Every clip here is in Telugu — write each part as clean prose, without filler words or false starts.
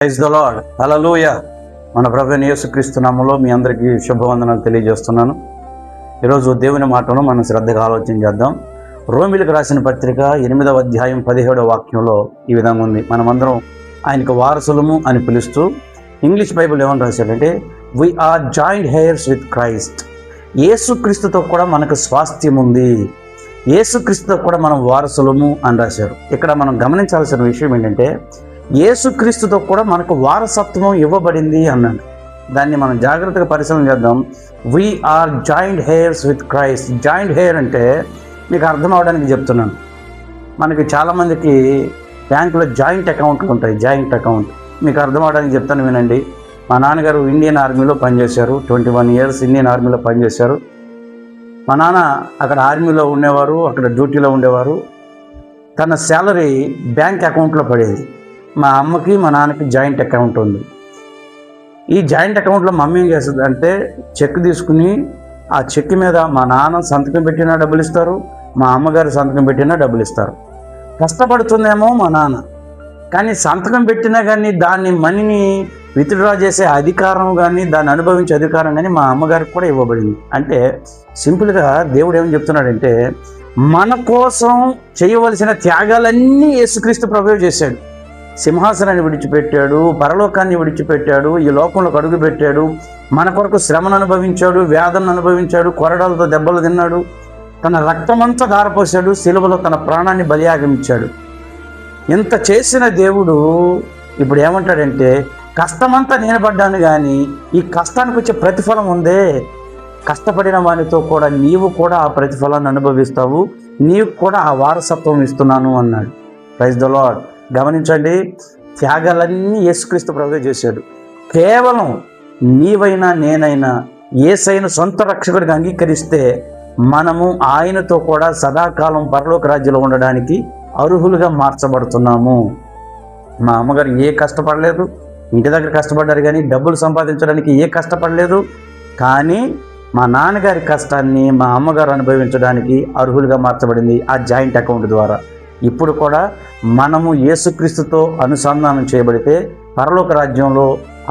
ప్రైజ్ ద లార్డ్, హల్లెలూయా. మన ప్రభువైన యేసుక్రీస్తు నామములో మీ అందరికీ శుభవందనాలు తెలియజేస్తున్నాను. ఈరోజు దేవుని మాటను మనం శ్రద్ధగా ఆలోచన చేద్దాం. రోమిలకు రాసిన పత్రిక 8వ అధ్యాయం 17వ వాక్యంలో ఈ విధంగా ఉంది. మనమందరం ఆయనకు వారసులము అని పిలుస్తూ ఇంగ్లీష్ బైబిల్ ఏమని రాశాడంటే, we are joint heirs with Christ. యేసుక్రీస్తుతో కూడా మనకు స్వాస్థ్యం ఉంది, యేసుక్రీస్తుతో కూడా మనం వారసులము అని రాశారు. ఇక్కడ మనం గమనించాల్సిన విషయం ఏంటంటే, యేసుక్రీస్తుతో కూడా మనకు వారసత్వం ఇవ్వబడింది అన్నాడు. దాన్ని మనం జాగ్రత్తగా పరిశీలన చేద్దాం. We are joint heirs with Christ. Joint heir అంటే మీకు అర్థం అవడానికి చెప్తున్నాను. మనకి చాలామందికి బ్యాంకులో జాయింట్ అకౌంట్లు ఉంటాయి. జాయింట్ అకౌంట్ మీకు అర్థం అవడానికి చెప్తాను, వినండి. మా నాన్నగారు ఇండియన్ ఆర్మీలో పనిచేశారు. 21 years ఇండియన్ ఆర్మీలో పనిచేశారు. మా నాన్న అక్కడ ఆర్మీలో ఉండేవారు, అక్కడ డ్యూటీలో ఉండేవారు. తన శాలరీ బ్యాంక్ అకౌంట్లో పడేది. మా అమ్మకి మా నాన్నకి జాయింట్ అకౌంట్ ఉంది. ఈ జాయింట్ అకౌంట్లో మమ్మీ ఏం చేస్తుంది అంటే, చెక్ తీసుకుని ఆ చెక్ మీద మా నాన్న సంతకం పెట్టినా డబ్బులు ఇస్తారు, మా అమ్మగారు సంతకం పెట్టినా డబ్బులు ఇస్తారు. కష్టపడుతుందేమో మా నాన్న, కానీ సంతకం పెట్టినా కానీ దాన్ని మనీని విత్డ్రా చేసే అధికారం కానీ దాన్ని అనుభవించే అధికారం కానీ మా అమ్మగారికి కూడా ఇవ్వబడింది. అంటే సింపుల్గా దేవుడు ఏమని చెప్తున్నాడంటే, మన కోసం చేయవలసిన త్యాగాలన్నీ యేసుక్రీస్తు ప్రభువే చేశాడు. సింహాసనాన్ని విడిచిపెట్టాడు, పరలోకాన్ని విడిచిపెట్టాడు, ఈ లోకంలోకి అడుగు పెట్టాడు, మన కొరకు శ్రమను అనుభవించాడు, వేదనను అనుభవించాడు, కొరడాలతో దెబ్బలు తిన్నాడు, తన రక్తమంతా ధారపోసాడు, సిలువలో తన ప్రాణాన్ని బలియాగం ఇచ్చాడు. ఇంత చేసిన దేవుడు ఇప్పుడు ఏమంటాడంటే, కష్టమంతా నేను పడ్డాను కానీ ఈ కష్టానికి వచ్చే ప్రతిఫలం ఉందే, కష్టపడిన వానితో కూడా నీవు కూడా ఆ ప్రతిఫలాన్ని అనుభవిస్తావు, నీవు కూడా ఆ వారసత్వం ఇస్తున్నాను అన్నాడు. Praise the Lord. గమనించండి, త్యాగాలన్నీ యేసుక్రీస్తు ప్రభువే చేశాడు. కేవలం నీవైనా నేనైనా యేసయ్యను సొంత రక్షకుడిగా అంగీకరిస్తే మనము ఆయనతో కూడా సదాకాలం పరలోక రాజ్యంలో ఉండడానికి అర్హులుగా మార్చబడుతున్నాము. మా అమ్మగారు ఏ కష్టపడలేదు, ఇంటి దగ్గర కష్టపడ్డారు కానీ డబ్బులు సంపాదించడానికి ఏ కష్టపడలేదు. కానీ మా నాన్నగారి కష్టాన్ని మా అమ్మగారు అనుభవించడానికి అర్హులుగా మార్చబడింది ఆ జాయింట్ అకౌంట్ ద్వారా. ఇప్పుడు కూడా మనము యేసుక్రీస్తుతో అనుసంధానం చేయబడితే పరలోక రాజ్యంలో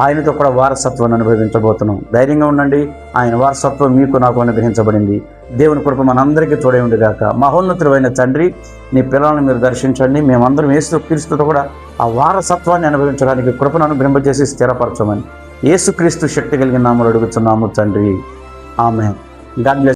ఆయనతో కూడా వారసత్వాన్ని అనుభవించబోతున్నాం. ధైర్యంగా ఉండండి. ఆయన వారసత్వం మీకు నాకు అనుగ్రహించబడింది. దేవుని కృప మనందరికీ తోడై ఉండుగాక. మహోన్నతుడైన తండ్రి, నీ పిల్లలను మీరు దర్శించండి. మేమందరం యేసుక్రీస్తుతో కూడా ఆ వారసత్వాన్ని అనుభవించడానికి కృపను అనుగ్రహింపజేసి స్థిరపరచమని యేసుక్రీస్తు శక్తి కలిగిన నామములో అడుగుతున్నాము తండ్రి. ఆమేన్. God bless.